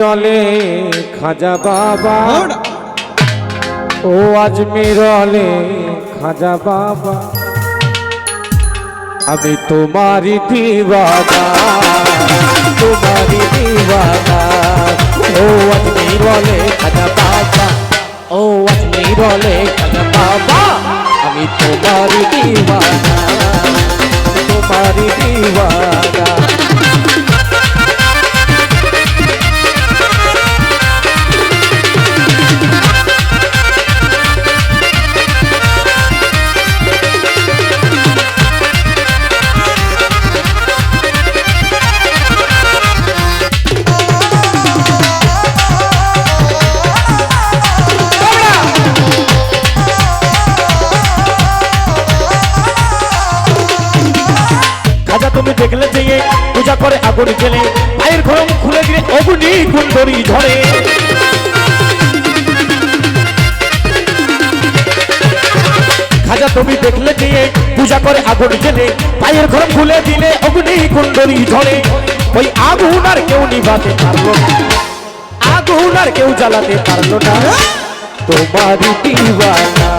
চলে খাজা বাবা ও আজমিরলে খাজা বাবা আমি তোমারি দিওয়ানা ও আজমিরলে খাজা বাবা ও আজমিরলে খাজা বাবা আমি তোমারি দিওয়ানা তুমি দেখলে যে পূজা করে আগুন জেলে পায়ের ঘরম খুলে দিলে অগ্নি কুণ্ডলী ঝরে খাজা তুমি দেখলে যে পূজা করে আগুন জেলে পায়ের ঘরম খুলে দিলে অগ্নি কুণ্ডলী ঝরে ওই আগুন আর কেউ নিভাতে পারলো না আগুন আর কেউ জ্বালাতে পারলো না তোমারি দিওয়ানা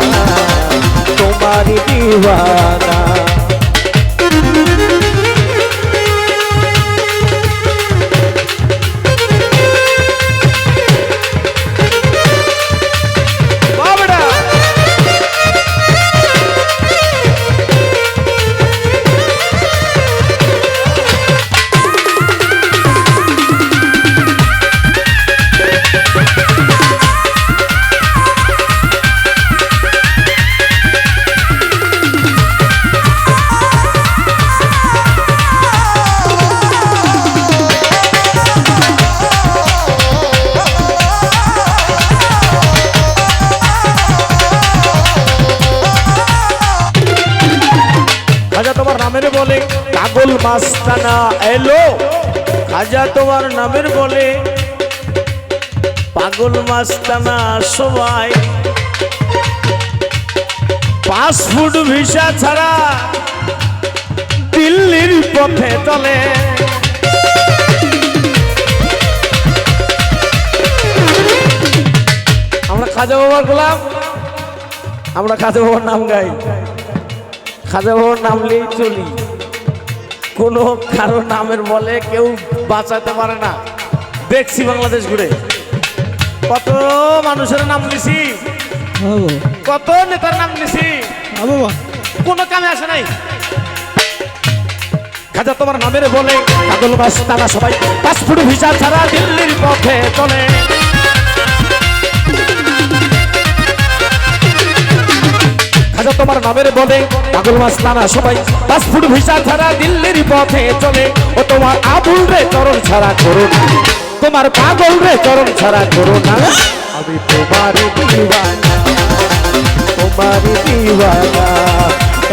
খাজা তোমার নামের বলে পাগল মাস্তানা এলো খাজা তোমার নামের বলে পাগল মাস্তানা সবাই পাসপোর্ট ভিসা ছাড়া দিল্লির পথে চলে আমরা খাজা বাবার গোলাম আমরা খাজা বাবার নাম গাই খাজা বাবার নামলেই চলি কোনো কারো নামের বলে কেউ বাঁচাতে পারে না দেখছি বাংলাদেশ ঘুরে কত মানুষের নাম নিছি কত নেতার নাম নিছি কোনো কামে আসে নাই খাজা তোমার নামের বলে পাগল মাস্তানা সবাই পাসপোর্ট ভিসা ছাড়া দিল্লির পথে চলে খাজা তোমার নামের বলে পাগল মাস্তানা সবাই পাসপোর্ট ভিসা ছাড়া দিল্লির পথে চলে ও তোমার আবুল রে চরণ ছাড়া করো না তোমার পাগল রে চরণ ছাড়া করো না আমি তোমারি দিওয়ানা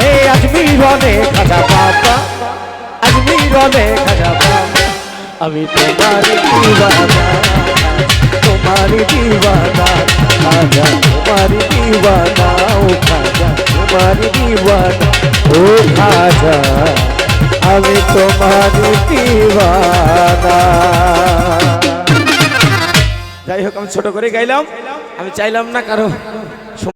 এই আজমিরলে খাজা বাবা আজমিরলে খাজা বাবা আমি তোমারি দিওয়ানা খাজা তোমারি দিওয়ানা ও খাজা তোমারি দিওয়ানা ও খাজা আমি তোমারি দিওয়ানা। যাই হোক আমি ছোট করে গাইলাম আমি চাইলাম না কারো